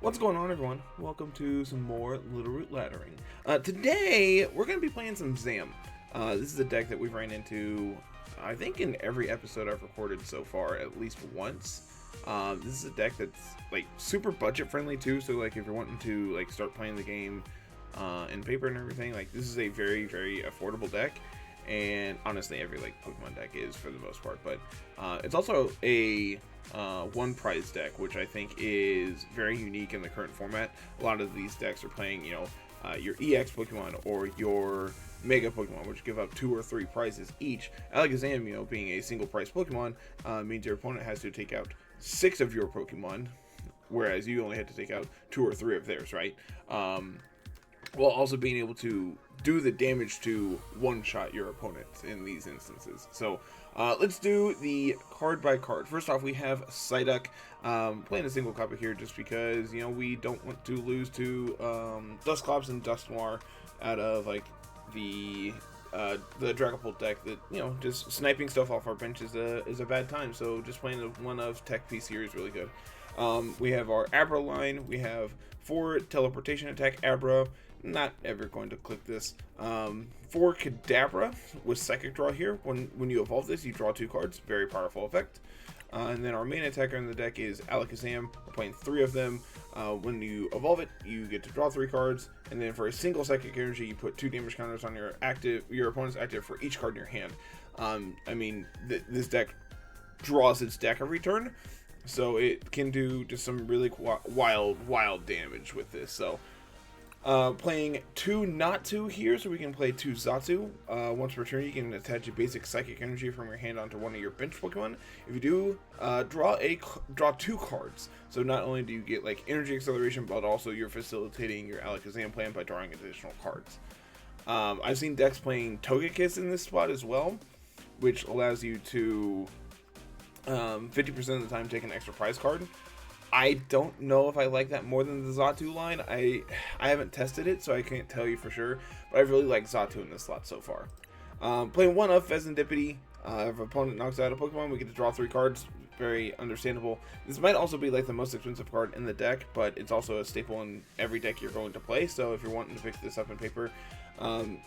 What's going on, everyone? Welcome to some more Littleroot laddering. Today, we're going to be playing some Zam. This is a deck that we've ran into, I think, in every episode I've recorded so far, at least once. This is a deck that's, like, super budget-friendly, too, so, like, if you're wanting to, like, start playing the game in paper and everything, like, this is a very, very affordable deck. And honestly, every like Pokemon deck is for the most part, but it's also a one prize deck, which I think is very unique in the current format. A lot of these decks are playing, your EX Pokemon or your Mega Pokemon, which give up 2 or 3 prizes each. Alakazam, being a single prize Pokemon, means your opponent has to take out 6 of your Pokemon, whereas you only had to take out 2 or 3 of theirs, right? While also being able to do the damage to one-shot your opponent in these instances. So let's do the card by card. First off, we have Psyduck, playing a single copy here just because, we don't want to lose to Dusclops and Dusknoir out of like the Dragapult deck that, just sniping stuff off our bench is a bad time. So just playing one of Tech Piece here is really good. We have our Abra line. We have 4 teleportation attack Abra. Not ever going to click this. 4 Kadabra with Psychic Draw here. When you evolve this, you draw 2 cards. Very powerful effect. And then our main attacker in the deck is Alakazam. We're playing 3 of them. When you evolve it, you get to draw 3 cards. And then for a single Psychic Energy, you put 2 damage counters on your opponent's active for each card in your hand. This deck draws its deck every turn, so it can do just some really wild damage with this. So playing 2 Natu here, so we can play 2 Xatu. Once per turn, you can attach a basic Psychic Energy from your hand onto one of your bench Pokemon. If you do, draw 2 cards. So not only do you get like energy acceleration, but also you're facilitating your Alakazam plan by drawing additional cards. I've seen decks playing Togekiss in this spot as well, which allows you to 50% of the time take an extra prize card. I don't know if I like that more than the Xatu line. I haven't tested it, so I can't tell you for sure, but I really like Xatu in this slot so far. Playing 1 of Fezandipiti. If an opponent knocks out a Pokemon, we get to draw 3 cards. Very understandable. This might also be like the most expensive card in the deck, but it's also a staple in every deck you're going to play, so if you're wanting to pick this up in paper,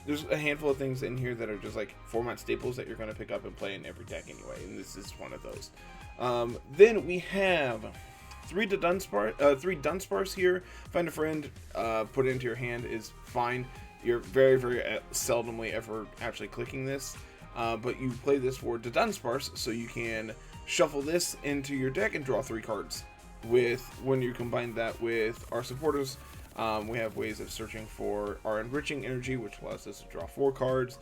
there's a handful of things in here that are just like format staples that you're going to pick up and play in every deck anyway, and this is one of those. Then we have 3 Dunsparce here. Find a friend, put it into your hand is fine. You're very, very seldomly ever actually clicking this, but you play this for Dudunsparce, so you can shuffle this into your deck and draw 3 cards. When you combine that with our supporters, we have ways of searching for our Enriching Energy, which allows us to draw 4 cards.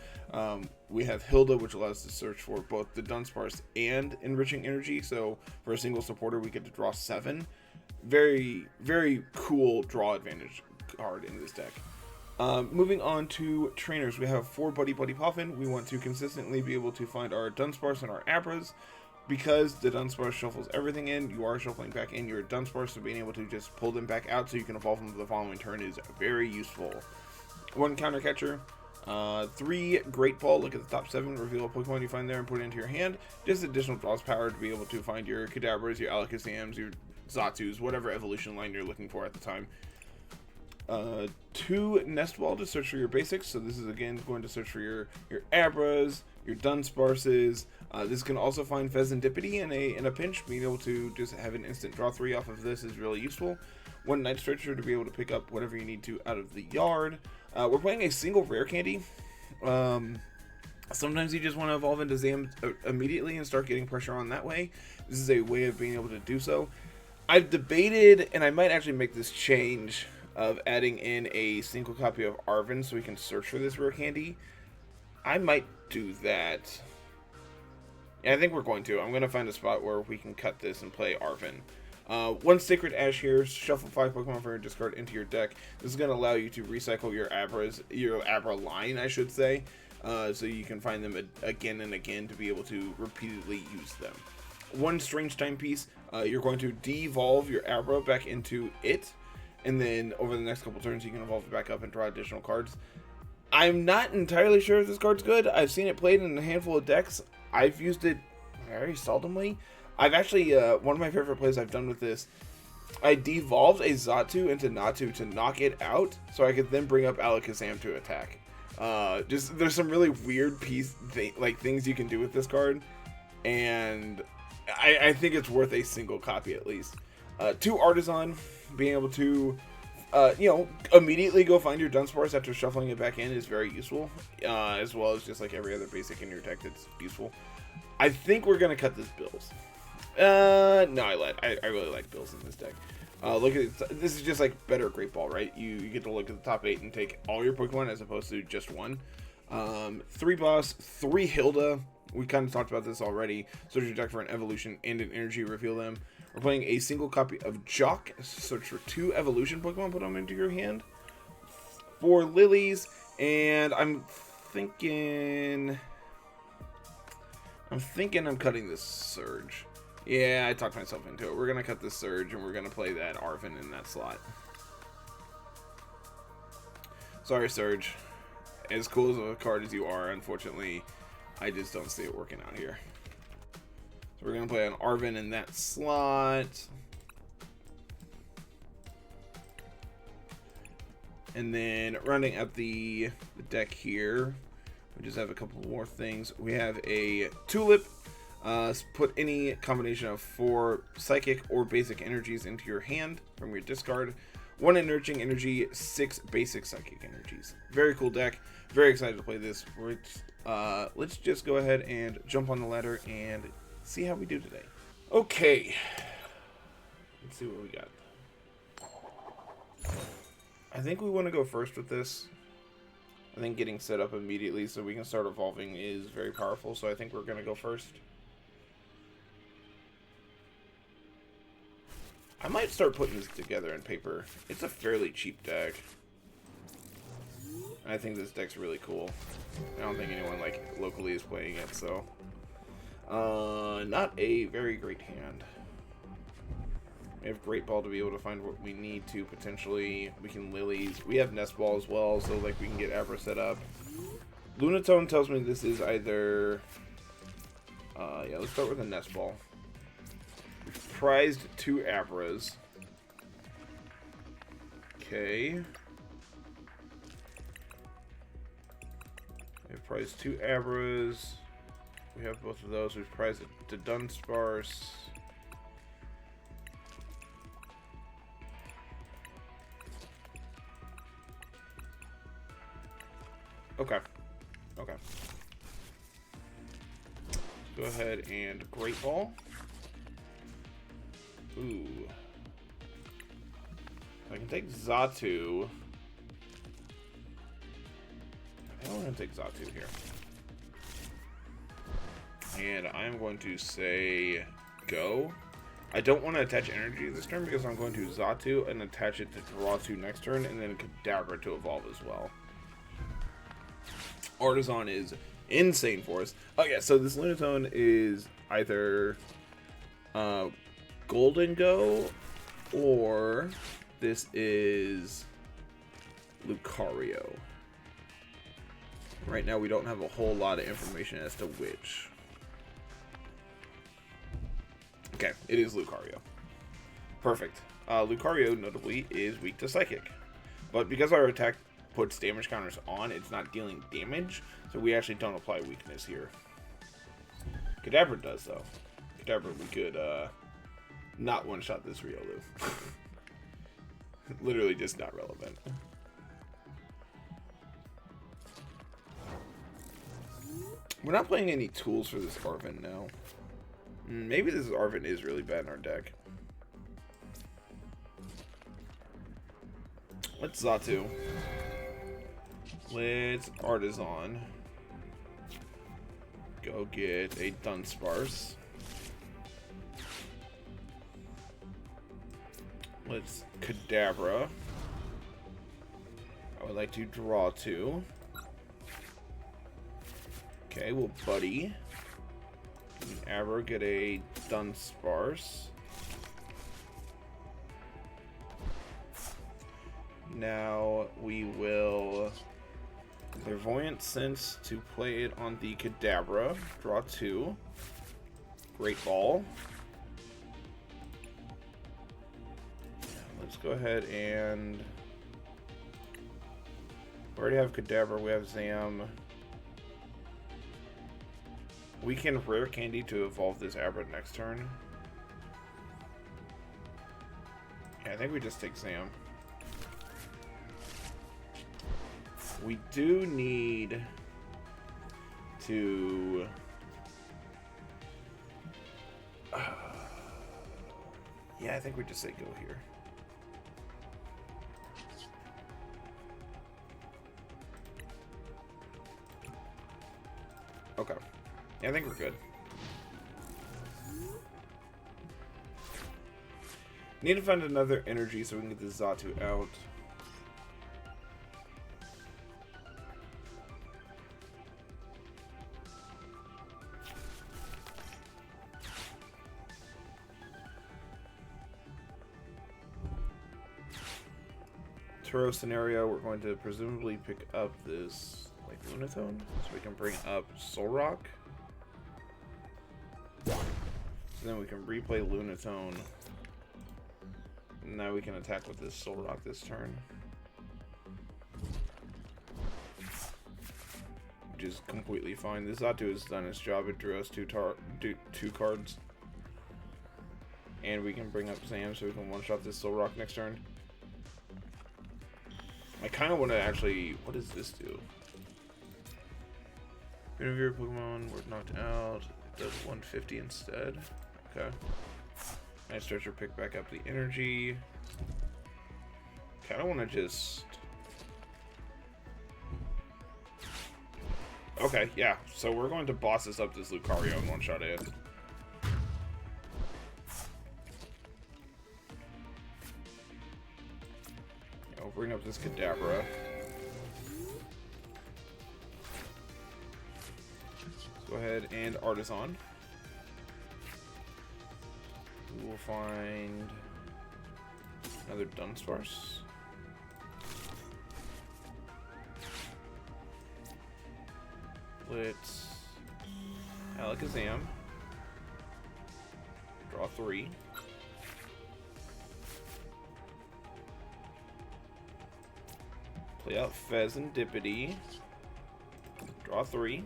We have Hilda, which allows us to search for both the Dunsparce and Enriching Energy. So for a single supporter, we get to draw 7. Very, very cool draw advantage card in this deck. Moving on to trainers, we have 4 Buddy-Buddy Poffin. We want to consistently be able to find our Dunsparce and our Abras. Because the Dunsparce shuffles everything in, you are shuffling back in your Dunsparce, so being able to just pull them back out so you can evolve them to the following turn is very useful. 1 Counter Catcher, 3 Great Ball. Look at the top 7, reveal a Pokemon you find there and put it into your hand. Just additional draws power to be able to find your Kadabras, your Alakazams, your Xatus, whatever evolution line you're looking for at the time. 2 Nest Ball to search for your basics, so this is again going to search for your Abras, your Dunsparces. This can also find Fezandipiti in a pinch. Being able to just have an instant draw 3 off of this is really useful. 1 Night Stretcher to be able to pick up whatever you need to out of the yard. We're playing a single Rare Candy. Sometimes you just want to evolve into Zam immediately and start getting pressure on that way. This is a way of being able to do so. I've debated, and I might actually make this change, of adding in a single copy of Arven so we can search for this Rare Candy. I might do that. Yeah, I think we're going to. I'm going to find a spot where we can cut this and play Arven. 1 Sacred Ash here. Shuffle 5 Pokemon from your discard into your deck. This is going to allow you to recycle your Abra line, I should say. So you can find them again and again to be able to repeatedly use them. 1 Strange Timepiece. You're going to devolve your Abra back into it. And then over the next couple turns, you can evolve it back up and draw additional cards. I'm not entirely sure if this card's good. I've seen it played in a handful of decks. I've used it very seldomly. I've actually, one of my favorite plays I've done with this I devolved a Xatu into Natu to knock it out, so I could then bring up Alakazam to attack. Just there's some really weird things you can do with this card, and I think it's worth a single copy at least. 2 Artazon, being able to immediately go find your Dunsparce after shuffling it back in is very useful, as well as just like every other basic in your deck that's useful. I think we're gonna cut this Bills. No, I really like Bills in this deck. Look at it. This is just like better Great Ball, right? You get to look at the top 8 and take all your Pokemon as opposed to just one. 3 Boss, 3 Hilda. We kind of talked about this already. Search your deck for an evolution and an energy, reveal them. We're playing a single copy of Jacq. Search for 2 evolution Pokemon, put them into your hand. 4 Lilies, and I'm thinking I'm cutting this Surge. Yeah, I talked myself into it. We're going to cut this Surge, and we're going to play that Arven in that slot. Sorry, Surge. As cool as a card as you are, unfortunately, I just don't see it working out here. So we're going to play an Arven in that slot. And then rounding out the deck here, we just have a couple more things. We have a Tulip. Put any combination of 4 psychic or basic energies into your hand from your discard. 1 enriching energy, 6 basic psychic energies. Very cool deck. Very excited to play this. Let's just go ahead and jump on the ladder and see how we do today. Okay. Let's see what we got. I think we want to go first with this. I think getting set up immediately so we can start evolving is very powerful, so I think we're going to go first. I might start putting this together in paper. It's a fairly cheap deck. I think this deck's really cool. I don't think anyone locally is playing it, so not a very great hand. We have Great Ball to be able to find what we need to potentially. We can Lilies. We have Nest Ball as well, so we can get Abra set up. Lunatone tells me this is either yeah, let's start with a Nest Ball. We've prized 2 Abras. Okay. We've prized 2 Abras. We have both of those. We've prized it to Dunsparce. Okay. Okay. Go ahead and Great Ball. Ooh. I can take Xatu. I think I'm going to take Xatu here. And I'm going to say go. I don't want to attach energy this turn because I'm going to Xatu and attach it to draw 2 next turn, and then Kadabra to evolve as well. Artazon is insane for us. Oh yeah, so this Lunatone is either Golden Go or this is Lucario. Right now we don't have a whole lot of information as to which. Okay, it is Lucario. Perfect. Lucario, notably, is weak to Psychic. But because our attack puts damage counters on, it's not dealing damage, so we actually don't apply weakness here. Kadabra does, though. Kadabra, we could not one-shot this Riolu. Literally just not relevant. We're not playing any tools for this Arven now. Maybe this Arven is really bad in our deck. Let's Xatu. Let's Artazon. Go get a Dunsparce. Let's Kadabra. I would like to draw 2. Okay, we'll Buddy. Abra get a Dunsparce. Now we will Clairvoyant Sense to play it on the Kadabra. Draw 2. Great Ball. go ahead and... We already have Kadabra, we have Zam. We can Rare Candy to evolve this Abra next turn. Yeah, I think we just take Zam. We do need to... yeah, I think we just say go here. Okay. Yeah, I think we're good. Need to find another energy so we can get the Xatu out. Turo scenario, we're going to presumably pick up this like Lunatone, so we can bring up Solrock. So then we can replay Lunatone. And now we can attack with this Solrock this turn. Which is completely fine. This Xatu has done its job. It drew us two cards. And we can bring up Zam so we can one-shot this Solrock next turn. I kind of want to actually... What does this do? If your Pokemon were knocked out, it does 150 instead. Okay. Night Stretcher, pick back up the energy. Kind of want to just... Okay, yeah. So we're going to boss this up this Lucario and one-shot it. Yeah, we'll bring up this Kadabra. Let's go ahead and Artazon. We will find another Dunsparce. Let's Alakazam. Draw 3. Play out Fezandipiti. Draw 3.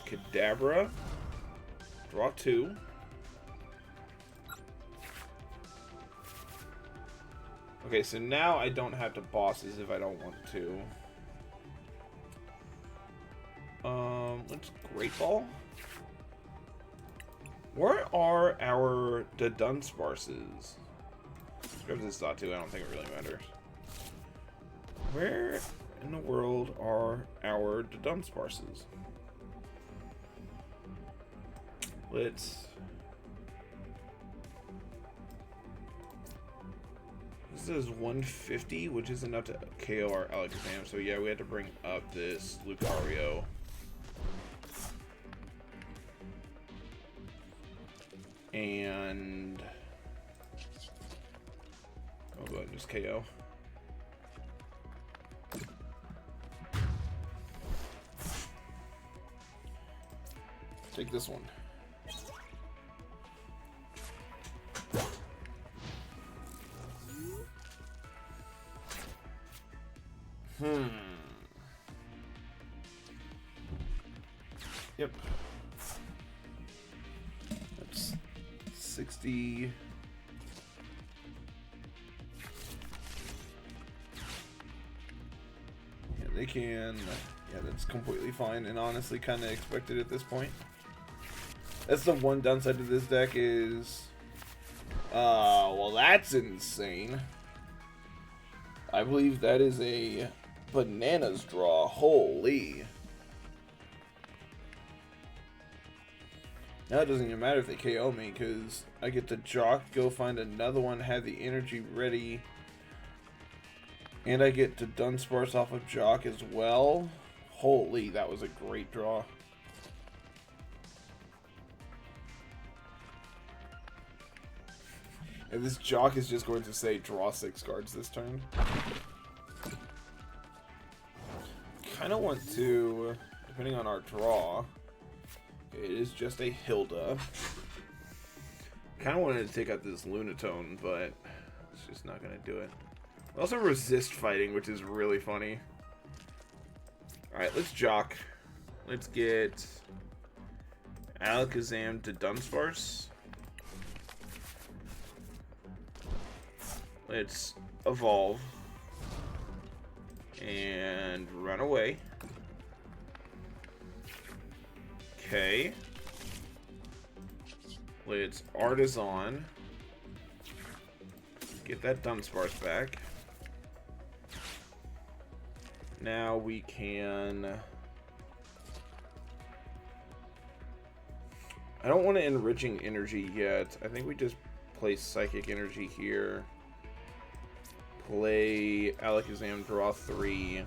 Kadabra. Draw 2. Okay, so now I don't have to boss this if I don't want to. Let's Great Ball. Where are our Dudunsparces? Let's grab this Xatu. I don't think it really matters. Where in the world are our Dudunsparces? Let's... This is 150, which is enough to KO our Alakazam. So yeah, we had to bring up this Lucario. And... I'll go ahead and just KO. Take this one. Yep. That's 60. Yeah, they can. Yeah, that's completely fine and honestly kind of expected at this point. That's the one downside to this deck is... well, that's insane. I believe that is a bananas draw. Holy. Now it doesn't even matter if they KO me, because I get to Jacq, go find another one, have the energy ready. And I get to Dunsparce off of Jacq as well. Holy, that was a great draw. And this Jacq is just going to say draw 6 cards this turn. kind of want to, depending on our draw, it is just a Hilda. Kind of wanted to take out this Lunatone, but it's just not going to do it. Also resist fighting, which is really funny. Alright, let's Jacq. Let's get Alakazam to Dunsparce. Let's evolve. And run away. Okay. Let's Artazon. Get that Dunsparce back. Now we can... I don't want to Enriching Energy yet. I think we just play Psychic Energy here. Play Alakazam, draw 3.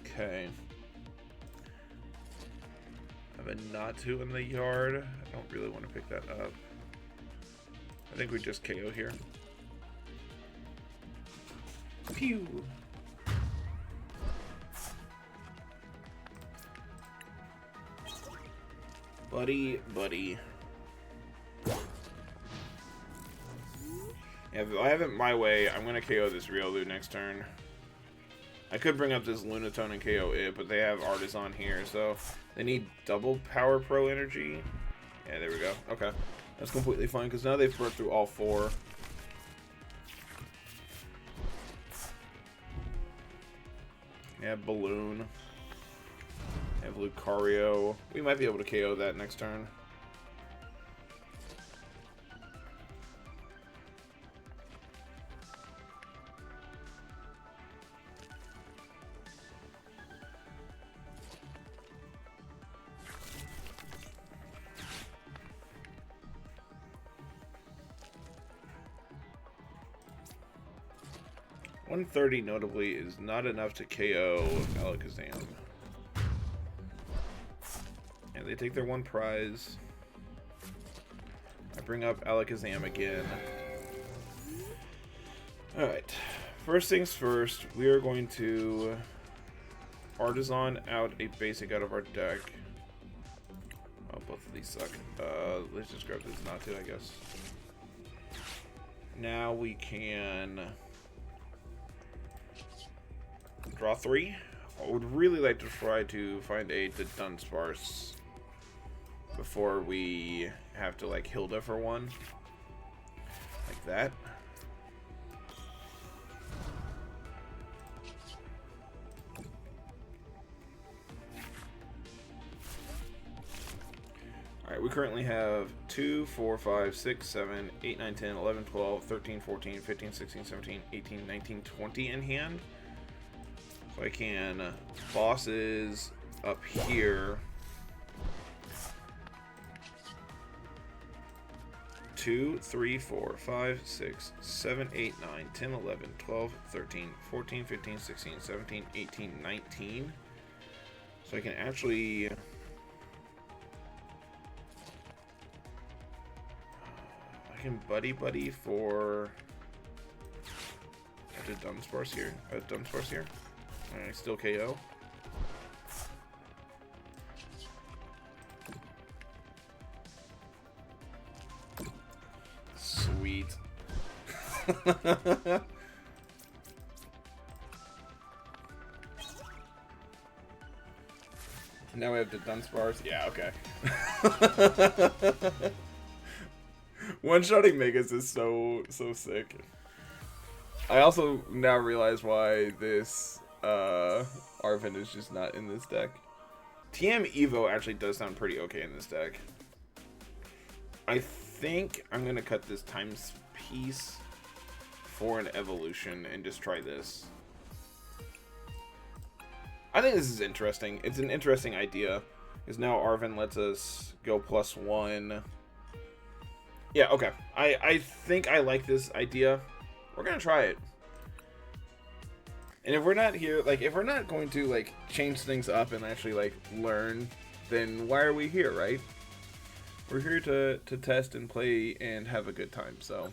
Okay. I have a Natu in the yard. I don't really want to pick that up. I think we just KO here. Pew! Buddy-Buddy. If I have it my way, I'm going to KO this Riolu next turn. I could bring up this Lunatone and KO it, but they have Artazon here, so they need double Power Pro energy. Yeah, there we go. Okay. That's completely fine, because now they've burst through all 4. They have Balloon. They have Lucario. We might be able to KO that next turn. $130 notably is not enough to KO Alakazam. And they take their 1 prize. I bring up Alakazam again. Alright. First things first, we are going to Artazon out a basic out of our deck. Oh, both of these suck. Let's just grab this Natu, I guess. Now we can draw 3. I would really like to try to find a Dunsparce before we have to like Hilda for 1. Like that. Alright, we currently have 2, 4, 5, 6, 7, 8, 9, 10, 11, 12, 13, 14, 15, 16, 17, 18, 19, 20 in hand. So I can bosses up here. 2, 3, 4, 5, 6, 7, 8, 9, 10, 11, 12, 13, 14, 15, 16, 17, 18, 19. So I can actually... I can Buddy-Buddy for... I did Dunsparce here. Dunsparce here. And I still KO. Sweet. Now we have the Dunsparce. Yeah, okay. One-shotting Megas is so sick. I also now realize why this Arven is just not in this deck. TM Evo actually does sound pretty okay in this deck. I think I'm gonna cut this times piece for an evolution and just try this. I think this is interesting. It's an interesting idea, because now Arven lets us go +1. Yeah, okay. I think I like this idea. We're gonna try it. And if we're not here, like, if we're not going to, like, change things up and actually, like, learn, then why are we here, right? We're here to test and play and have a good time, so.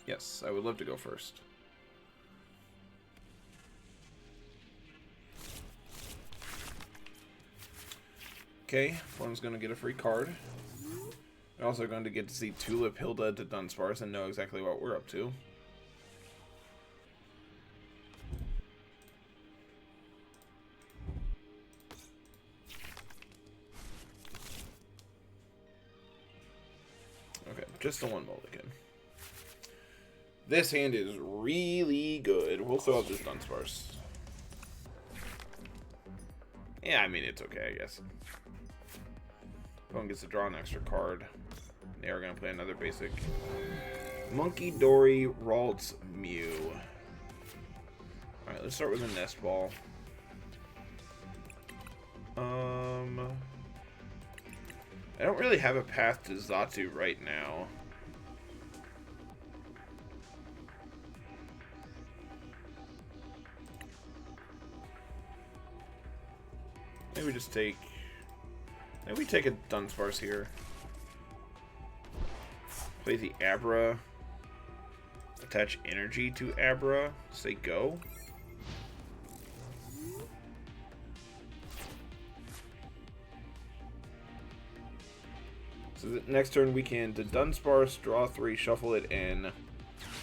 Yes, I would love to go first. Okay, one's going to get a free card. We're also going to get to see Tulip, Hilda, to Dunsparce and know exactly what we're up to. Okay, just the one mulligan. This hand is really good. We'll throw out this Dunsparce. Yeah, I mean, it's okay, I guess. Opponent gets to draw an extra card. They are going to play another basic. Monkey, Dory, Ralts, Mew. Alright, let's start with a Nest Ball. I don't really have a path to Xatu right now. Maybe we just take... Maybe we take a Dunsparce here. Play the Abra. Attach energy to Abra. Say go. So the next turn we can Dunsparce, draw 3, shuffle it in.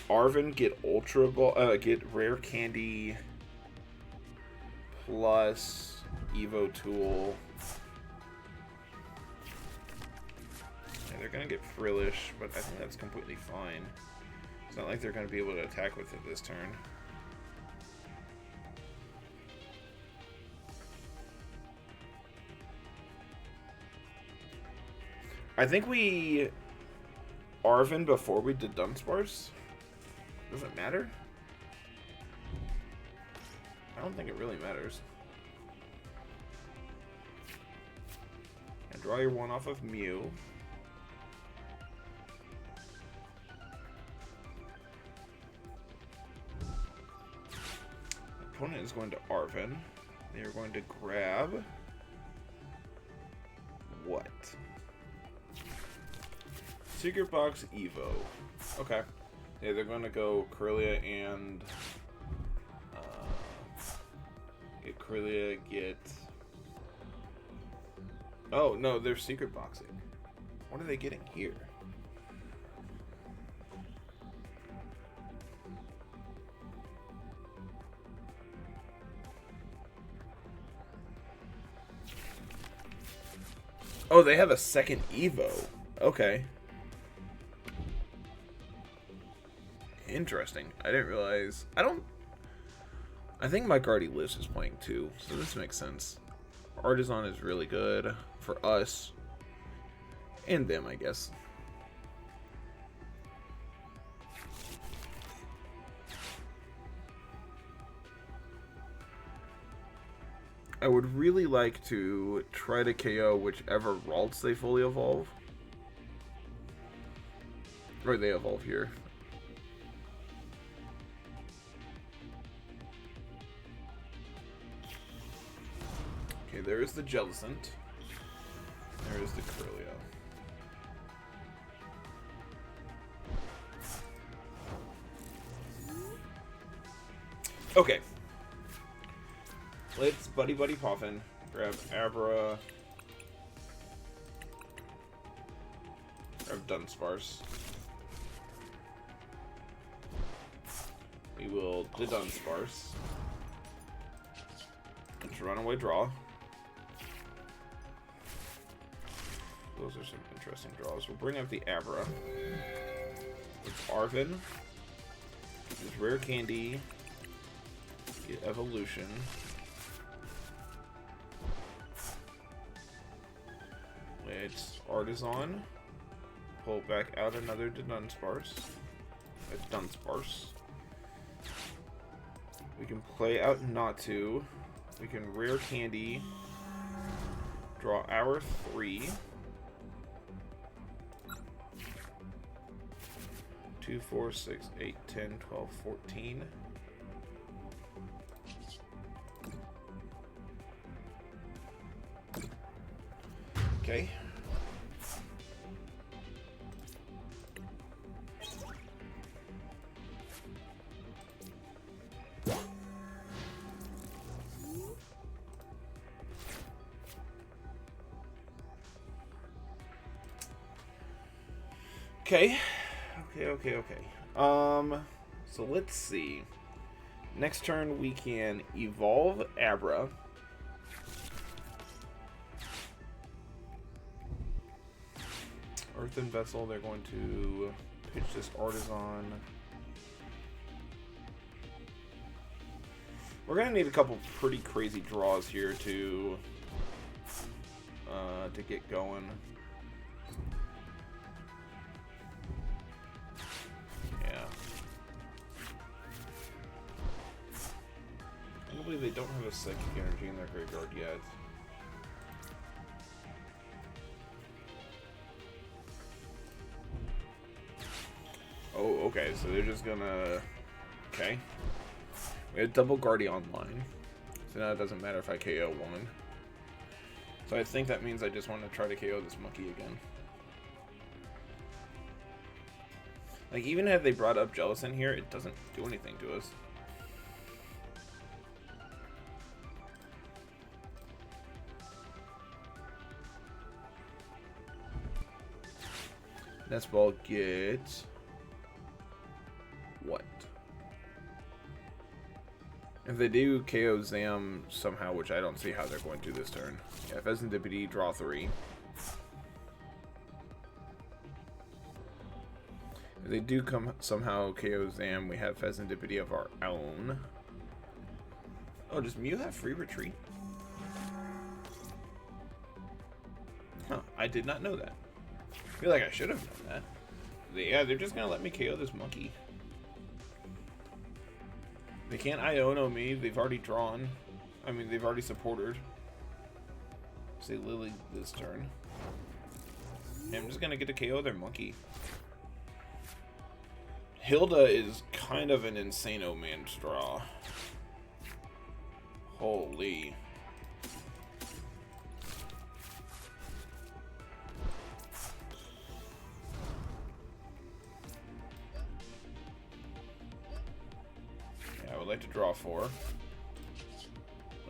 Arven, get Ultra Ball, get Rare Candy plus Evo Tool. Yeah, they're gonna get Frillish, but I think that's completely fine. It's not like they're gonna be able to attack with it this turn. I think we Arven before we did Dunsparce. Does it matter? I don't think it really matters. And draw your one off of Mew. Opponent is going to Arven. They are going to grab what? Secret Box Evo. Okay. Yeah, they're going to go Corellia and get Corellia, get... Oh, no, they're secret boxing. What are they getting here? Oh, they have a second Evo. Okay. Interesting. I didn't realize. I think Mike already lives is playing too, so this makes sense. Artazon is really good for us and them, I guess. I would really like to try to KO whichever Ralts they fully evolve. Or they evolve here. Okay, there is the Jellicent. There is the Corellia. Okay. Let's Buddy-Buddy Poffin. Grab Abra. Grab Dunsparce. We will Dudunsparce. Let's Runaway Draw. Those are some interesting draws. We'll bring up the Abra. It's Arven. It's Rare Candy. Get Evolution. It's Artazon. Pull back out another Dudunsparce. A Dunsparce. We can play out Natu. We can Rare Candy. Draw our 3. 2, 4, 6, 8, 10, 12, 14. Okay. Okay. So let's see. Next turn we can evolve Abra. Earthen Vessel, they're going to pitch this Artazon. We're gonna need a couple pretty crazy draws here to get going. Yeah. I can't believe they don't have a Psychic Energy in their graveyard yet. Oh, okay, so they're just gonna... Okay. We have double Guardian online. So now it doesn't matter if I KO one. So I think that means I just want to try to KO this monkey again. Like, even if they brought up Jellicent here, it doesn't do anything to us. Nest Ball gets... what? If they do KO Zam somehow, which I don't see how they're going to this turn. Yeah, Fezandipiti, draw 3. If they do somehow KO Zam, we have Fezandipiti of our own. Oh, does Mew have free retreat? Huh, I did not know that. I feel like I should have known that. Yeah, they're just gonna let me KO this monkey. They can't Iono me. They've already drawn. I mean, they've already supported. Say Lillie this turn. And I'm just gonna get to KO their monkey. Hilda is kind of an insano man's draw. Holy. I would like to draw 4.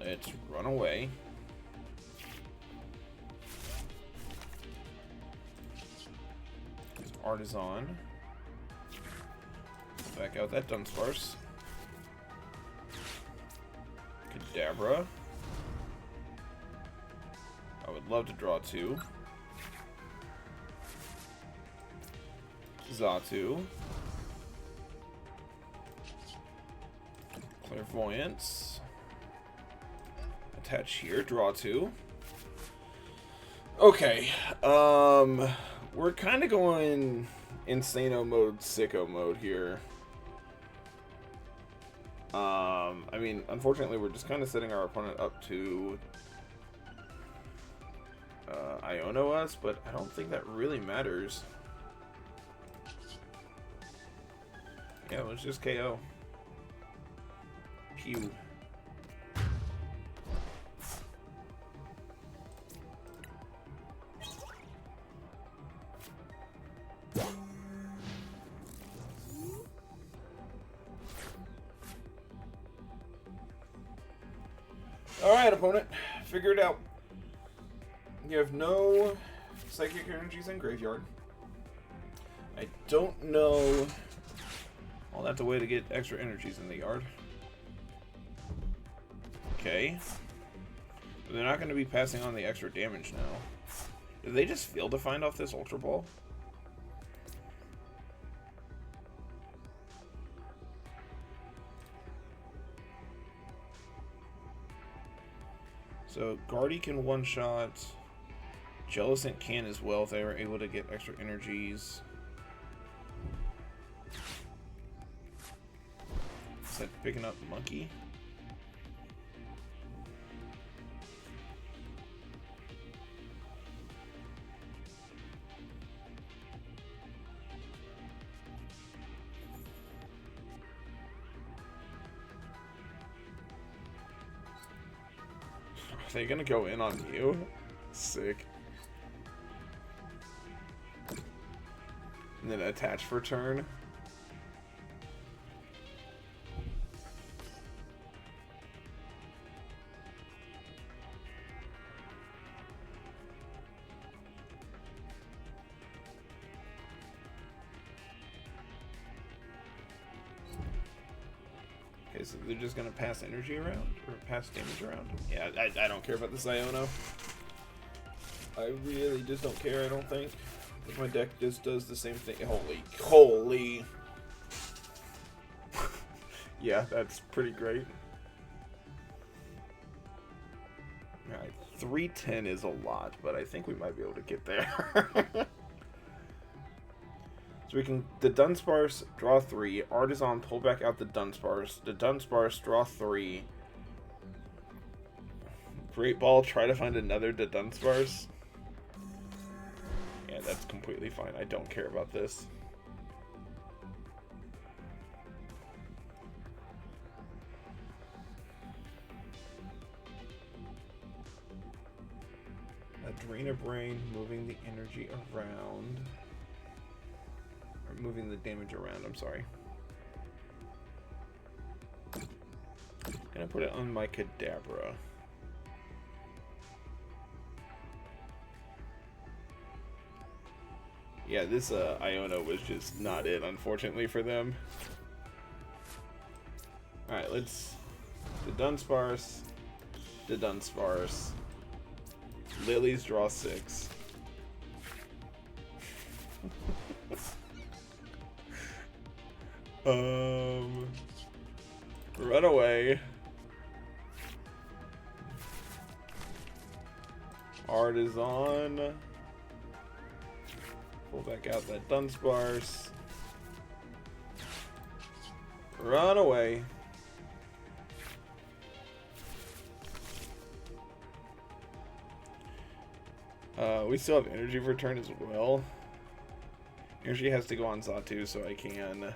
Let's run away. Artazon. Back out that Dunsparce. Kadabra. I would love to draw 2. Xatu. Clairvoyance. Attach here, draw 2. Okay, we're kind of going insano mode, sicko mode here. I mean, unfortunately, we're just kind of setting our opponent up to Iono us, but I don't think that really matters. Yeah, let's just KO. Pew. Alright, opponent. Figure it out. You have no psychic energies in graveyard. I don't know... well, that's a way to get extra energies in the yard. Okay. But they're not going to be passing on the extra damage now. Did they just fail to find off this Ultra Ball? So, Guardy can one-shot. Jellicent can as well if they were able to get extra energies. Is that picking up Monkey? Are they gonna go in on you? Sick. And then attach for turn. Okay, so they're just gonna pass energy around, or pass damage around? Yeah, I don't care about this Iono. I really just don't care, I don't think. If my deck just does the same thing. Holy. Yeah, that's pretty great. Alright, 310 is a lot, but I think we might be able to get there. So we can, the Dunsparce, draw 3, Artazon, pull back out the Dunsparce, draw 3. Great Ball, try to find another Dunsparce. Yeah, that's completely fine. I don't care about this. Adrena Brain, moving the energy around. Or moving the damage around, I'm sorry. Gonna put it on my Kadabra. Yeah, this Iono was just not it, unfortunately for them. Alright, let's... Dunsparce. Lillie's draw 6. Runaway. Artazon. Pull back out that Dunsparce. Runaway. We still have energy return as well. Energy has to go on Xatu, so I can...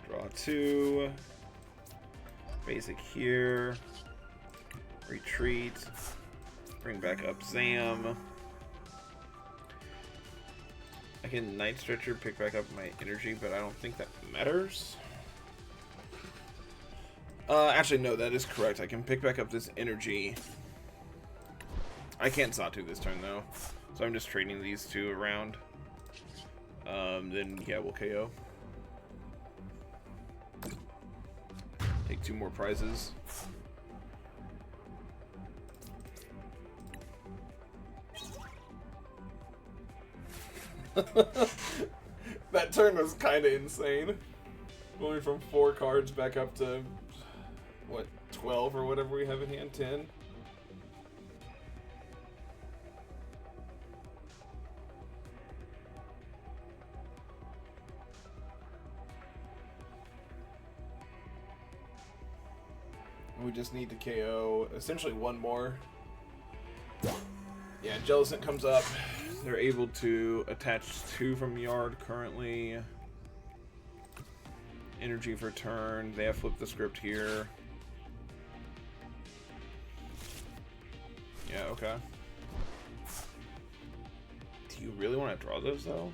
Draw 2. Basic here. Retreat. Bring back up Zam. I can Night Stretcher, pick back up my energy, but I don't think that matters. Actually, no, that is correct. I can pick back up this energy. I can't Xatu this turn, though. So I'm just trading these two around. Then, yeah, we'll KO. Take 2 more prizes. That turn was kind of insane. Going from 4 cards back up to, what, 12 or whatever we have in hand, 10. We just need to KO essentially 1 more. Yeah, Jellicent comes up. They're able to attach 2 from yard currently. Energy for turn. They have flipped the script here. Yeah, okay. Do you really want to draw those, though?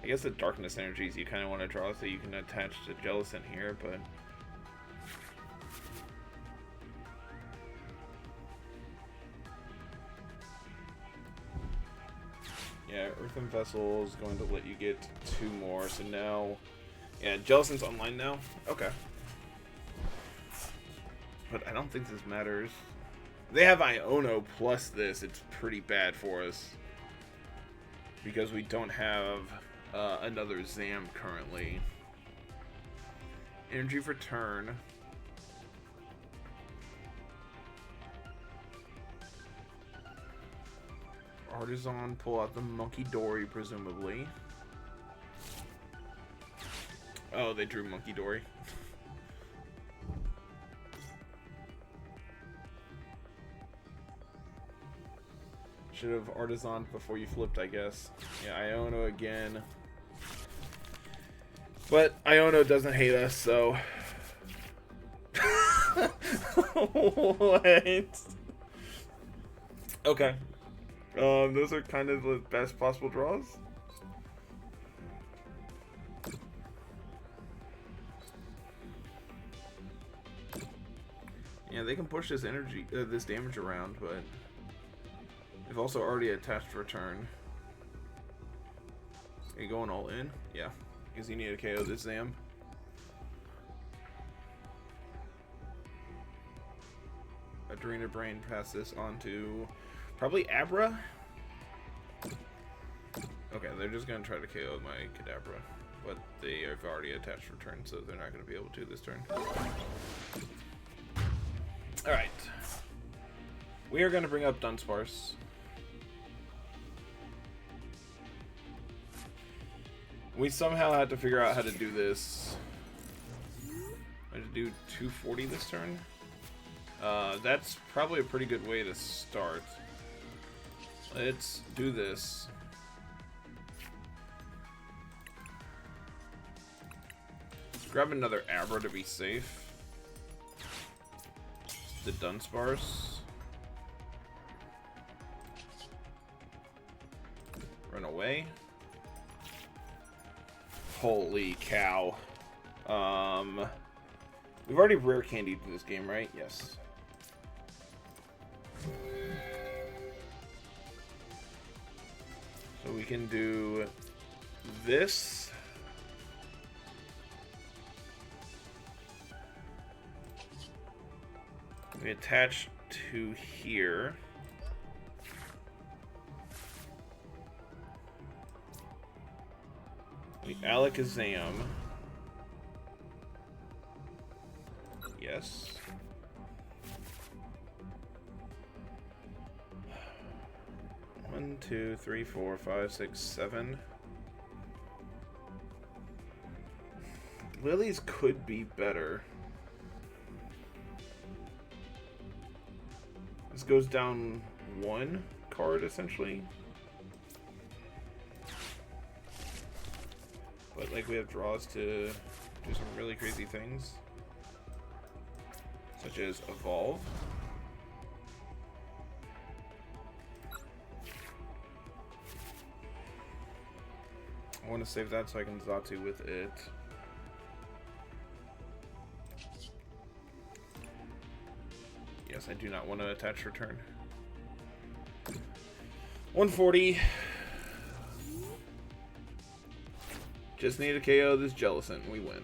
I guess the darkness energies you kind of want to draw so you can attach to Jellicent here, but... Yeah, Earthen Vessel is going to let you get 2 more, so now... Yeah, Jellicent's online now? Okay. But I don't think this matters. They have Iono plus this, it's pretty bad for us. Because we don't have another Zam currently. Energy for turn. Artazon, pull out the Monkey Dory, presumably. Oh, they drew Monkey Dory. Should have Artazon before you flipped, I guess. Yeah, Iono again. But Iono doesn't hate us, so... What? Okay. Those are kind of the best possible draws. Yeah, they can push this energy, this damage around, but We've also already attached return. Are you going all in? Yeah, because you need to KO this Zam. Adrena Brain pass this on to probably Abra. Okay, they're just gonna try to KO my Kadabra, but they have already attached return, so they're not gonna be able to this turn. Alright. We are gonna bring up Dunsparce. We somehow had to figure out how to do this. I had to do 240 this turn. That's probably a pretty good way to start. Let's do this. Let's grab another Abra to be safe. The Dunsparce. Run away. Holy cow. We've already rare candied this game, right? Yes. So we can do this. We attach to here. The Alakazam. Yes. One, two, three, four, five, six, seven. Lillie's could be better. This goes down one card essentially. But like we have draws to do some really crazy things. Such as evolve. I want to save that so I can Xatu with it. Yes, I do not want to attach return. 140. Just need to KO this Jellicent and we win.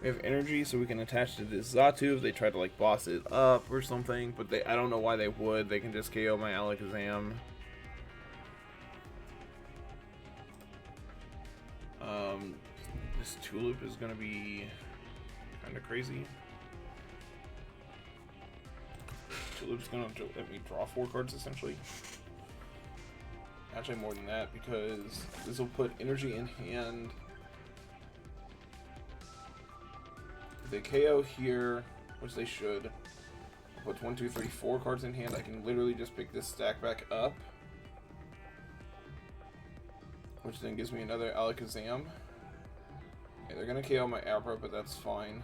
We have energy, so we can attach to this Xatu if they try to like boss it up or something, but I don't know why they would. They can just KO my Alakazam. This Tulip is gonna be kind of crazy. Tulip's gonna let me draw 4 cards essentially. Actually more than that, because this will put energy in hand. If they KO here, which they should, I'll put 1, 2, 3, 4 cards in hand. I can literally just pick this stack back up, which then gives me another Alakazam. Okay, they're gonna KO my Abra, but that's fine.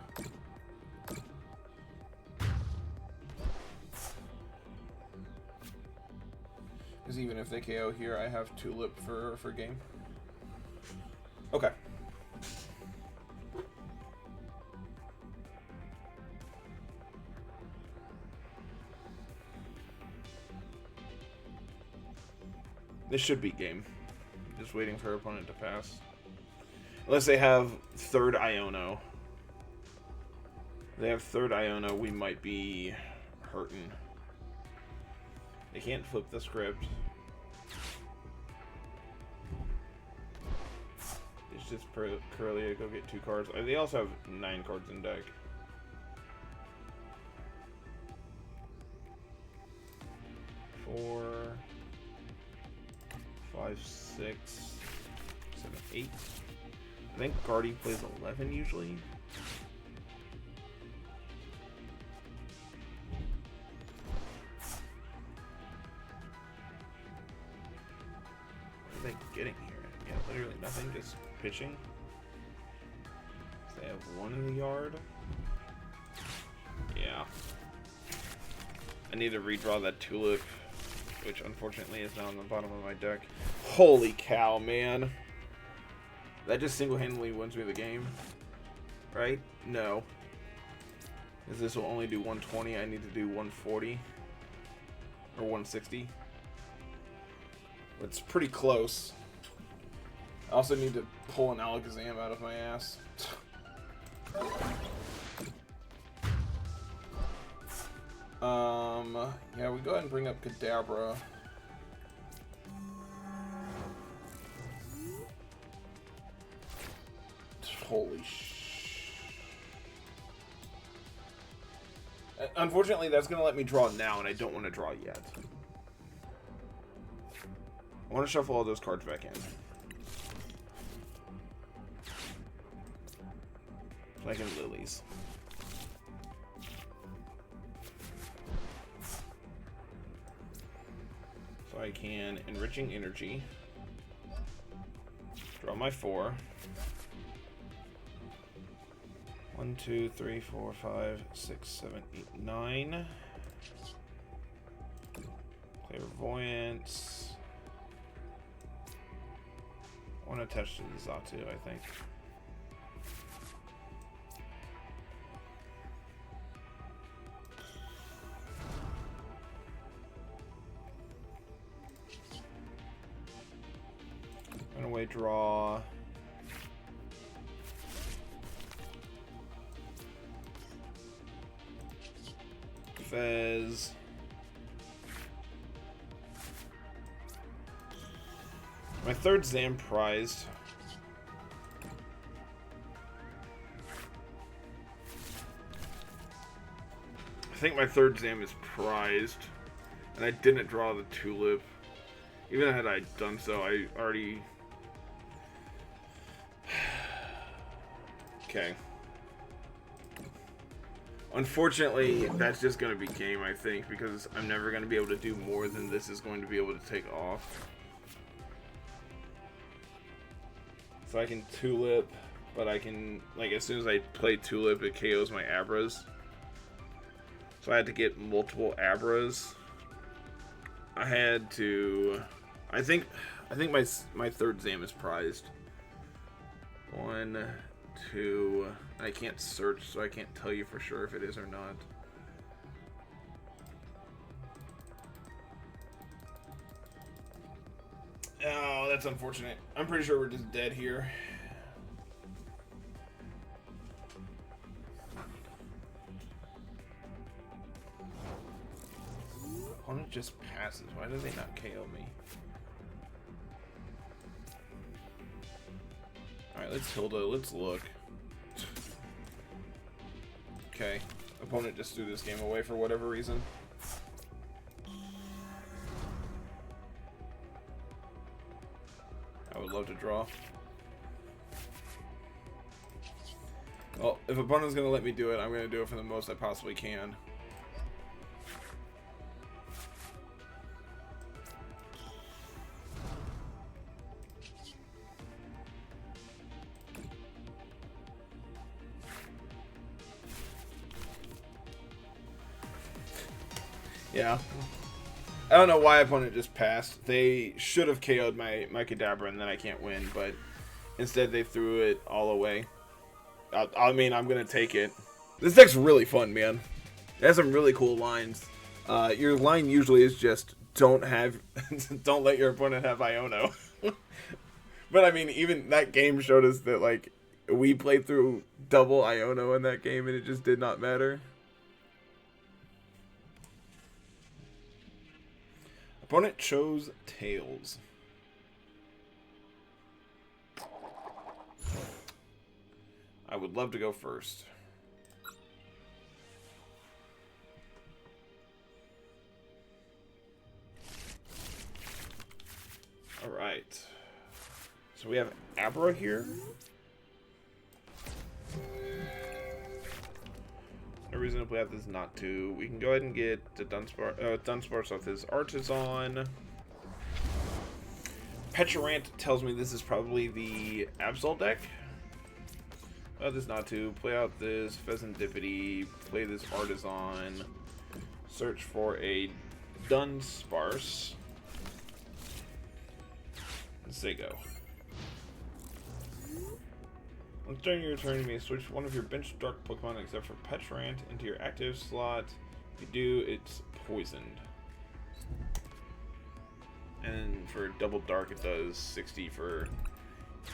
Because even if they KO here, I have Tulip for game. Okay. This should be game. Just waiting for opponent to pass. Unless they have third Iono. If they have third Iono, we might be hurting. They can't flip the script. It's just Curly to go get 2 cards. They also have 9 cards in deck. Four, 5, 6, 7, 8. I think Guardy plays 11 usually. What are they getting here? Yeah, literally nothing, just pitching. They have 1 in the yard. Yeah. I need to redraw that Tulip which unfortunately is now on the bottom of my deck. Holy cow, man. That just single-handedly wins me the game. Right? No. Because this will only do 120, I need to do 140. Or 160. It's pretty close. I also need to pull an Alakazam out of my ass. Yeah, we go ahead and bring up Kadabra. Holy Unfortunately, that's going to let me draw now, and I don't want to draw yet. I want to shuffle all those cards back in. Like in Lilies. So I can Enriching Energy. Draw my 4. 1, 2, 3, 4, 5, 6, 7, 8, 9. Clairvoyance. I want to attach to the Xatu, I think. Run away, draw. Fez. My third Zam prized. I think my third Zam is prized. And I didn't draw the Tulip. Even had I done so, I already... Okay. Unfortunately, that's just going to be game, I think, because I'm never going to be able to do more than this is going to be able to take off. So I can Tulip, but I can, like, as soon as I play Tulip, it KOs my Abras. So I had to get multiple Abras. I had to... I think my third Zam is prized. 1, 2... I can't search, so I can't tell you for sure if it is or not. Oh, that's unfortunate. I'm pretty sure we're just dead here. Opponent just passes. Why do they not KO me? Alright, let's Hilda. Let's look. Okay. Opponent just threw this game away for whatever reason. I would love to draw. Well, if opponent's going to let me do it, I'm going to do it for the most I possibly can. Yeah. I don't know why opponent just passed. They should have KO'd my Kadabra and then I can't win, but instead they threw it all away. I mean, I'm going to take it. This deck's really fun, man. It has some really cool lines. Your line usually is just don't let your opponent have Iono. But I mean, even that game showed us that, like, we played through double Iono in that game and it just did not matter. Opponent chose Tails. I would love to go first. Alright. So we have Abra here. No reason to play out this Natu. We can go ahead and get the Dunsparce off his Artazon. Peturant tells me this is probably the Absol deck. This Natu. Play out this Fezandipiti. Play this Artazon. Search for a Dunsparce. Zago. Once during your turn, you may switch one of your bench dark Pokemon except for Petrant into your active slot. If you do, it's poisoned. And for double dark, it does 60 for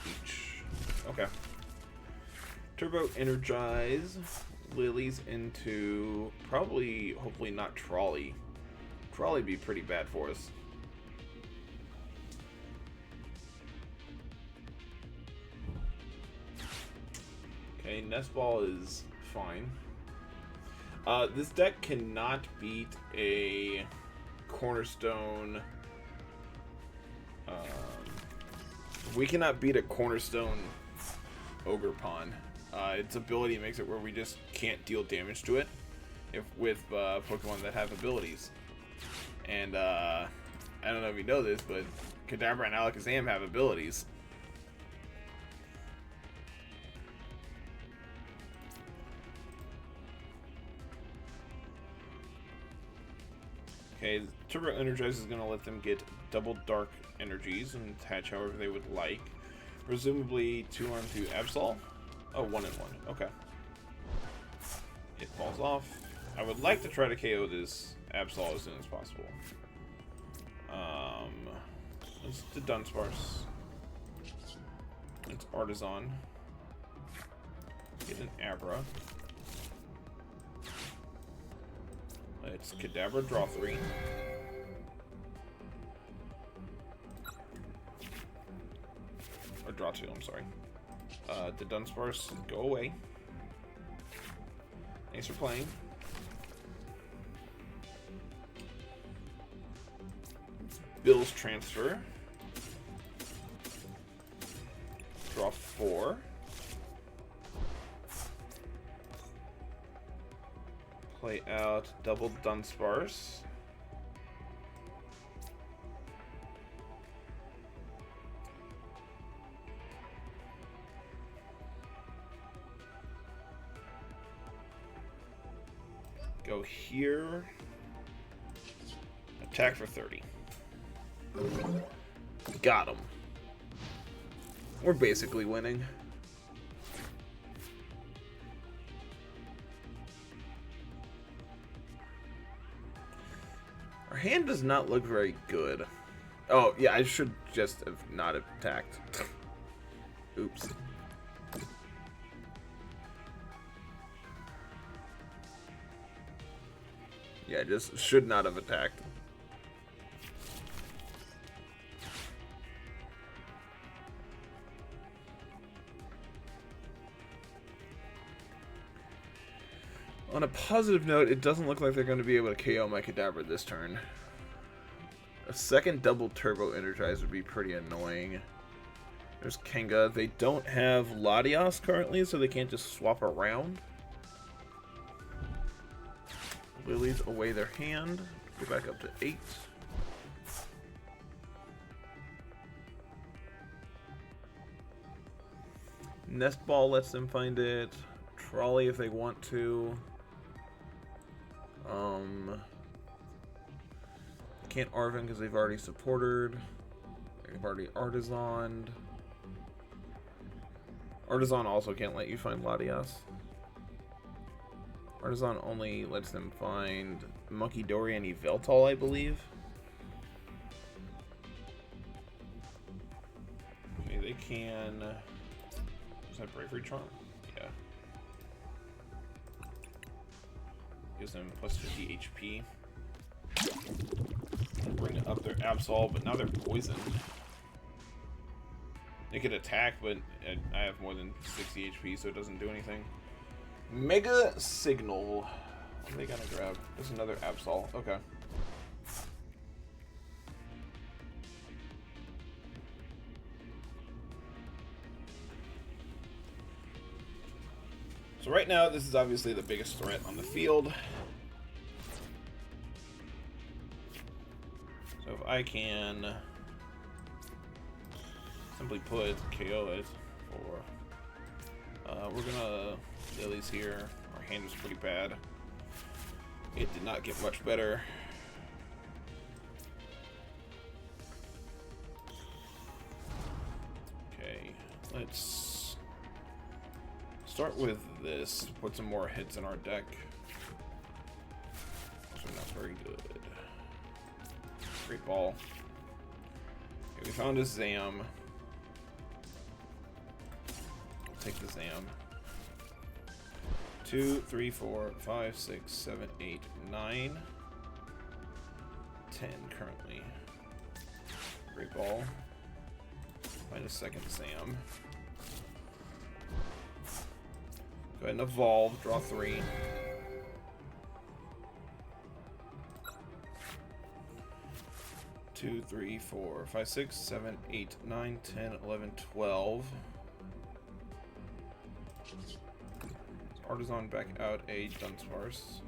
each. Okay. Turbo Energize. Lillie's into probably, hopefully not Trolley. Trolley be pretty bad for us. Okay, Nest Ball is fine. This deck cannot beat a Cornerstone. We cannot beat a Cornerstone Ogerpon. Its ability makes it where we just can't deal damage to it with Pokemon that have abilities. And I don't know if you know this, but Kadabra and Alakazam have abilities. Okay, Turbo Energize is going to let them get double dark energies and attach however they would like. Presumably 2 onto Absol. Oh, 1 and 1. Okay. It falls off. I would like to try to KO this Absol as soon as possible. Let's do Dunsparce. It's Artazon. Get an Abra. It's Kadabra, draw 3. Or draw 2, I'm sorry. The Dunsparce, go away. Thanks for playing. Bill's transfer. Draw 4. Play out double Dunsparce. Go here. Attack for 30. Got him. We're basically winning. Our hand does not look very good. Oh, yeah, I should just have not attacked. Oops. Yeah, I just should not have attacked. On a positive note, it doesn't look like they're going to be able to KO my Kadabra this turn. A second double Turbo Energize would be pretty annoying. There's Kenga. They don't have Latios currently, so they can't just swap around. Lillie's away their hand. Go back up to 8. Nest Ball lets them find it. Trolley if they want to. Can't Arven because they've already supported. They've already Artazoned. Artazon also can't let you find Latias. Artazon only lets them find Monkey Dory and Yveltal, I believe. Okay, they can. Is that Bravery Charm? Yeah. Gives them plus 50 HP. Bring up their Absol, but now they're poisoned. They could attack, but I have more than 60 HP, so it doesn't do anything. Mega Signal. What are they gonna grab? There's another Absol. Okay. So right now, this is obviously the biggest threat on the field. So if I can simply put KO it for, we're gonna Lillie's here. Our hand was pretty bad. It did not get much better. let's start with this. Put some more hits in our deck. So not very good. Great ball. Okay, we found a Zam. I'll take the Zam. 2, 3, 4, 5, 6, 7, 8, 9, 10 currently. Great ball. Find a second Zam. Go ahead and evolve. Draw 3. Two, 3, 4, 5, 6, 7, 8, 9, 10, 11, 12. Artazon back out a Dunsparce.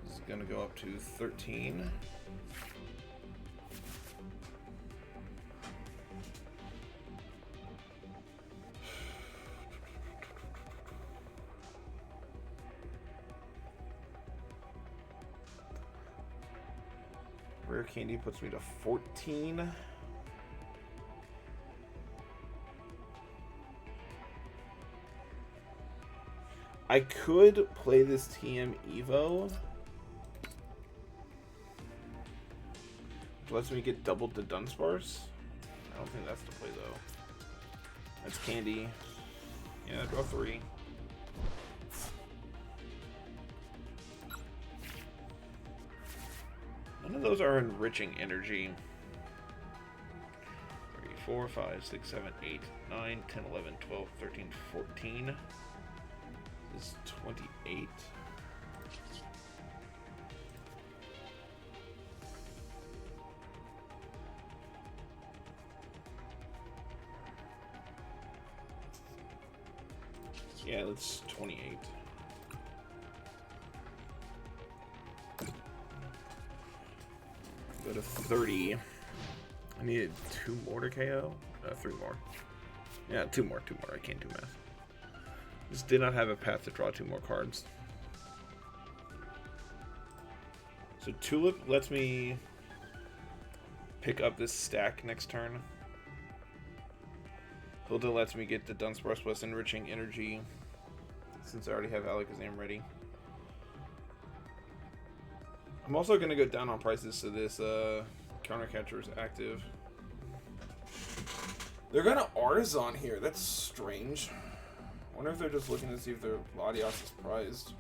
This is going to go up to 13. Rare Candy puts me to 14. I could play this TM Evo, which lets me get doubled to Dunsparce. I don't think that's the play though. That's Candy. Yeah, draw 3. None of those are enriching energy. 3, 4, 5, 6, 7, 8, 9, 10, 11, 12, 13, 14. This is 28. Yeah, that's 28. Go to 30. I needed 2 more to KO. 3 more. Yeah, 2 more. I can't do math. Just did not have a path to draw 2 more cards. So Tulip lets me pick up this stack next turn. Hilda lets me get the Dunsparce plus enriching energy since I already have Alakazam ready. I'm also going to go down on prices so this counter catcher is active. They're going to Artazon here. That's strange. I wonder if they're just looking to see if their Latios is prized.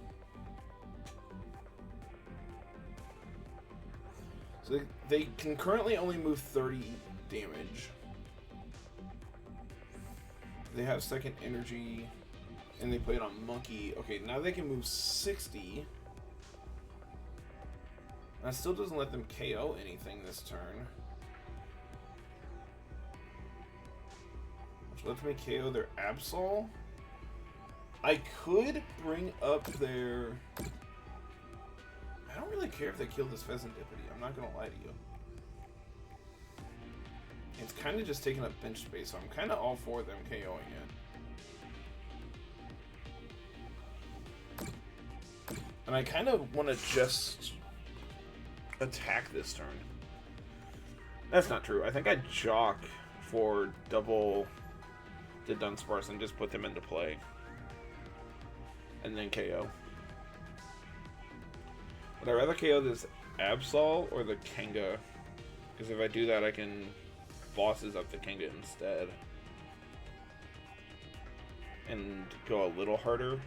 So they can currently only move 30 damage. They have second energy, and they play it on Monkey. Okay, now they can move 60. That still doesn't let them KO anything this turn. Which lets me KO their Absol. I could bring up their... I don't really care if they kill this Fezandipiti. I'm not going to lie to you. It's kind of just taking up bench space, so I'm kind of all for them KOing it. And I kind of want to just attack this turn. That's not true. I think I'd Jacq for double the Dunsparce and just put them into play. And then KO. Would I rather KO this Absol or the Kanga? Because if I do that, I can bosses up the Kanga instead. And go a little harder.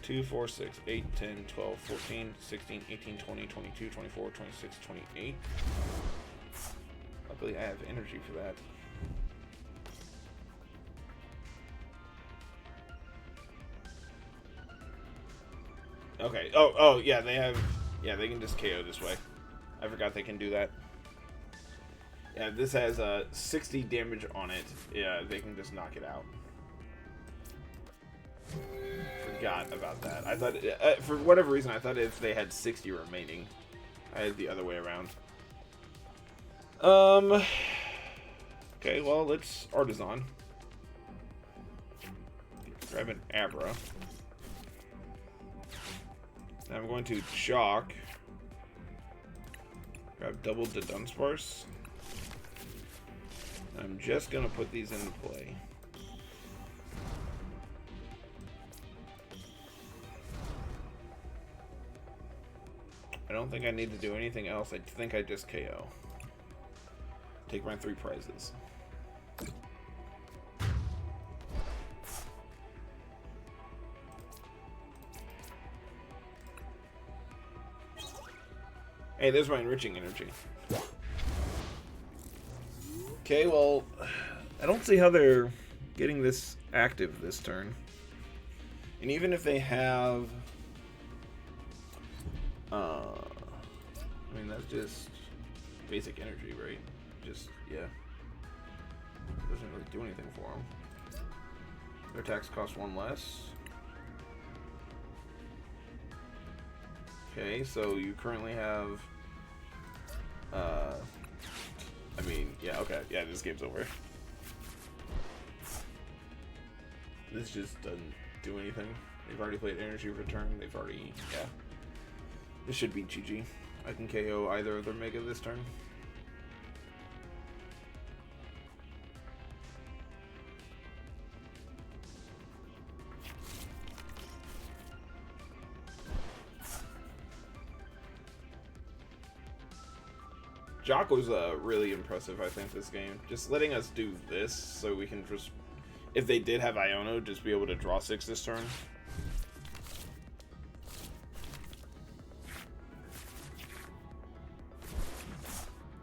2, 4, 6, 8, 10, 12, 14, 16, 18, 20, 22, 24, 26, 28. Luckily, I have energy for that. Okay. Oh, yeah, they have... Yeah, they can just KO this way. I forgot they can do that. Yeah, this has 60 damage on it. Yeah, they can just knock it out. Forgot about that. I thought, for whatever reason, I thought if they had 60 remaining. I had the other way around. Okay, well, let's Artazon. Grab an Abra. Now I'm going to Jacq. Grab double the Dunsparce. I'm just gonna put these into play. I don't think I need to do anything else. I think I just KO. Take my 3 prizes. Hey, there's my enriching energy. Okay, well, I don't see how they're getting this active this turn. And even if they have... I mean, that's just basic energy, right? Just, yeah. It doesn't really do anything for them. Their attacks cost 1 less. Okay, so you currently have... I mean, yeah, okay. Yeah, this game's over. This just doesn't do anything. They've already played energy return. They've already, yeah. This should be GG. I can KO either of their Mega this turn. Jacq was really impressive, I think, this game. Just letting us do this so we can just, if they did have Iono, just be able to draw 6 this turn.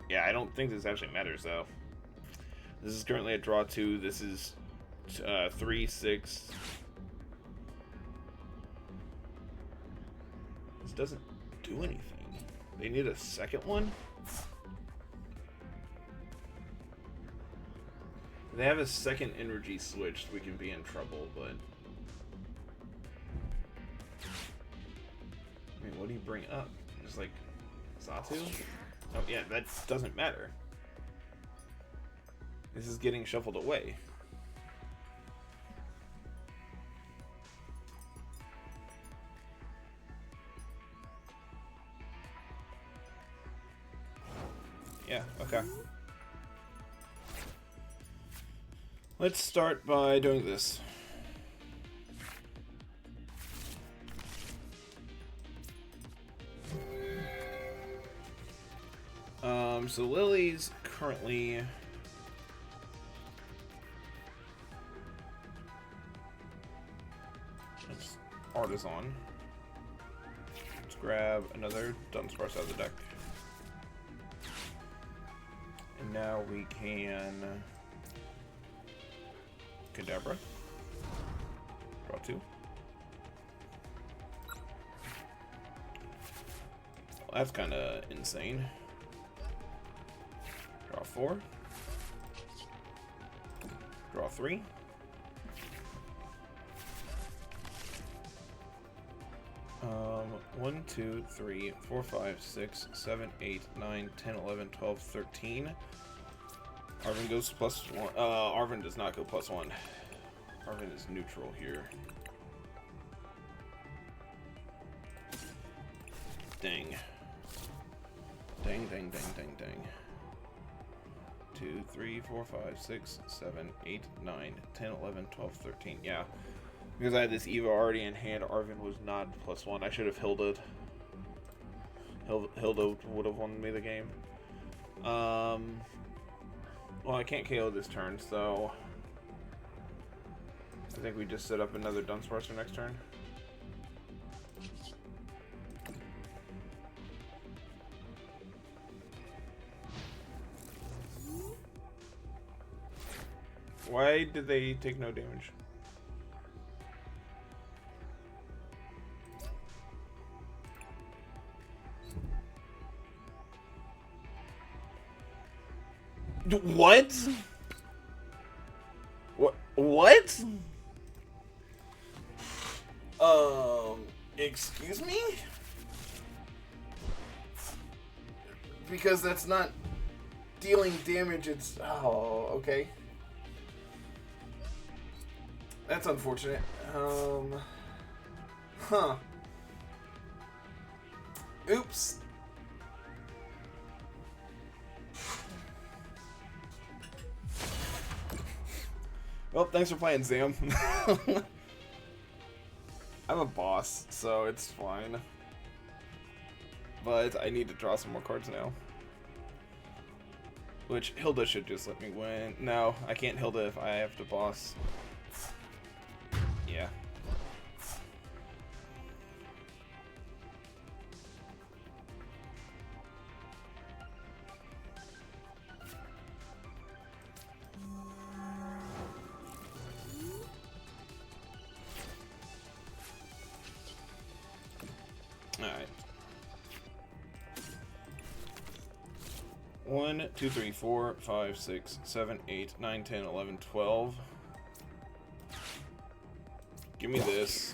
Yeah, I don't think this actually matters, though. This is currently a draw 2. This is 3, 6. This doesn't do anything. They need a second one? If they have a second energy switch, we can be in trouble, but... I mean, what do you bring up? Just like Xatu? Oh yeah, that doesn't matter. This is getting shuffled away. Yeah, okay. Let's start by doing this. So Lillie's currently... It's Artazon. Let's grab another Dunsparce out of the deck. And now we can... Kadabra. Draw 2. Well, that's kind of insane. Draw 4. Draw 3. One, 2, 3, 4, 5, 6, 7, 8, 9, 10, 11, 12, 13. Arven goes +1. Arven does not go +1. Arven is neutral here. Dang. Dang, dang, dang, dang, dang. 2, 3, 4, 5, 6, 7, 8, 9, 10, 11, 12, 13. Yeah. Because I had this Eva already in hand, Arven was not +1. I should have Hilda'd. Hilda would have won me the game. Well, I can't KO this turn, so I think we just set up another Dunsparce for next turn. Why did they take no damage? What? What? Excuse me? Because that's not dealing damage, it's... Oh, okay. That's unfortunate. Huh. Oops. Well, thanks for playing, Sam. I'm a boss, so it's fine. But I need to draw some more cards now. Which, Hilda should just let me win. No, I can't Hilda if I have to boss. Yeah. Alright. 1, 2, 3, 4, 5, 6, 7, 8, 9, 10, 11, 12. Give me this.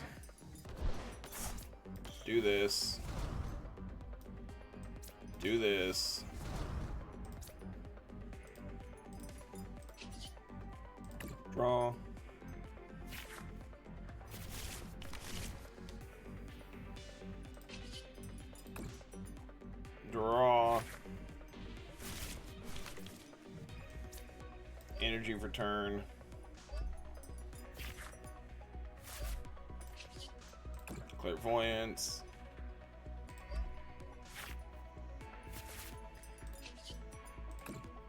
Do this. Do this. Draw. Draw. Energy return. Clairvoyance.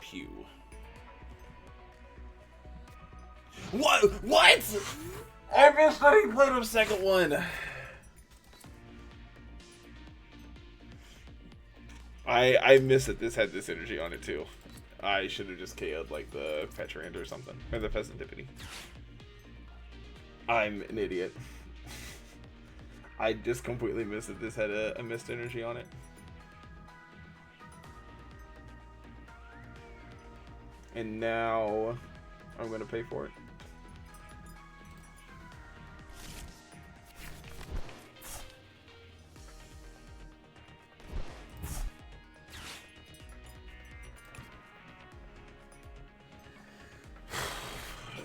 Pew. What? What? I missed that he played a second one. I miss that this had this energy on it too. I should have just KO'd like the Petrand or something. Or the Fezandipiti. I'm an idiot. I just completely missed that this had a missed energy on it. And now I'm going to pay for it.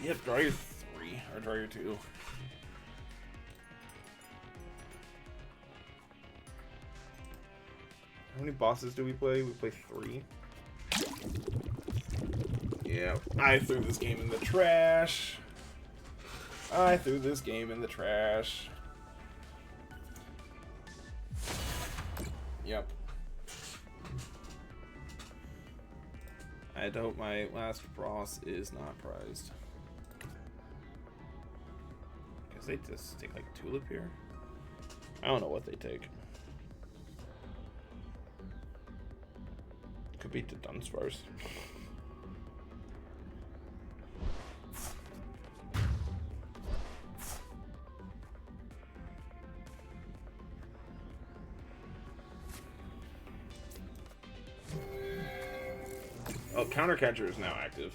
Yep, draw your 3, or draw your 2. How many bosses do we play? We play 3. Yeah, I threw this game in the trash. I threw this game in the trash. Yep. I hope my last boss is not prized. Because they just take like Tulip here. I don't know what they take. Could be to Dunsparce. Oh, Counter Catcher is now active.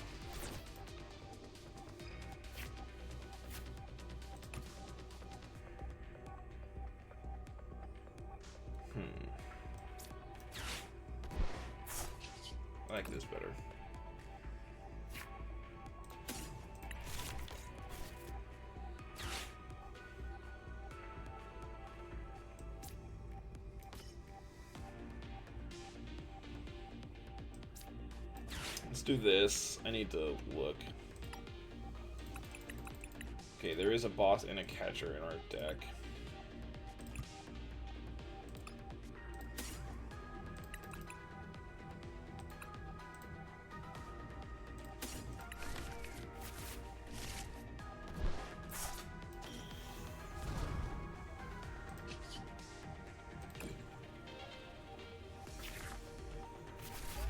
I like this better. Let's do this. I need to look. Okay, there is a boss and a catcher in our deck.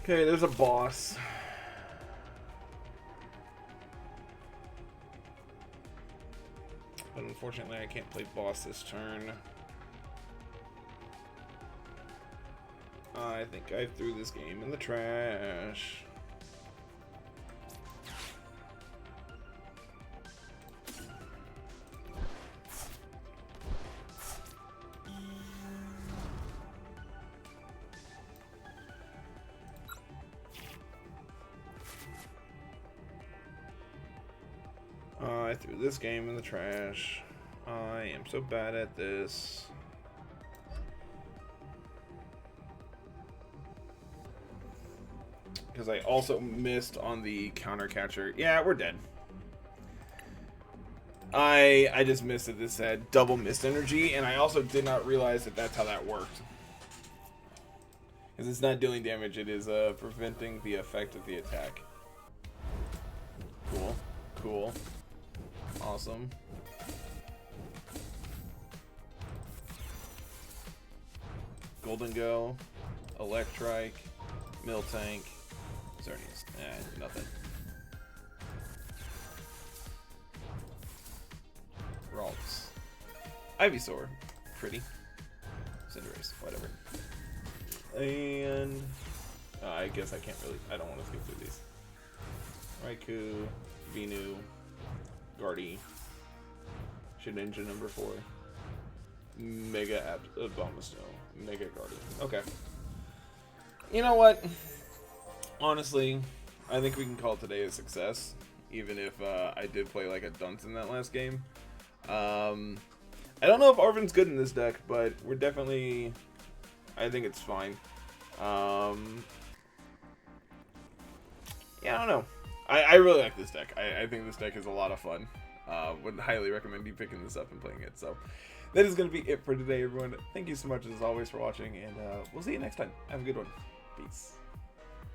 Okay, there's a boss. But unfortunately, I can't play boss this turn. I think I threw this game in the trash. I threw this game in the trash. I am so bad at this. Because I also missed on the counter catcher. Yeah, we're dead. I just missed that this had double mist energy, and I also did not realize that that's how that worked. Because it's not dealing damage, it is preventing the effect of the attack. Cool. Cool. Awesome. Golden Go, Electrike, Miltank, Xerneas. Nothing. Ralts. Ivysaur. Pretty. Cinderace. Whatever. And I guess I can't really. I don't want to skip through these. Raikou, Venu, Guardy, Shedinja number 4, Mega Abomasnow, Mega Guardy. Okay. You know what? Honestly, I think we can call today a success, even if I did play like a dunce in that last game. I don't know if Arven's good in this deck, but we're definitely. I think it's fine. Yeah, I don't know. I really like this deck. I think this deck is a lot of fun. Would highly recommend you picking this up and playing it. So that is going to be it for today, everyone. Thank you so much, as always, for watching, and we'll see you next time. Have a good one. Peace.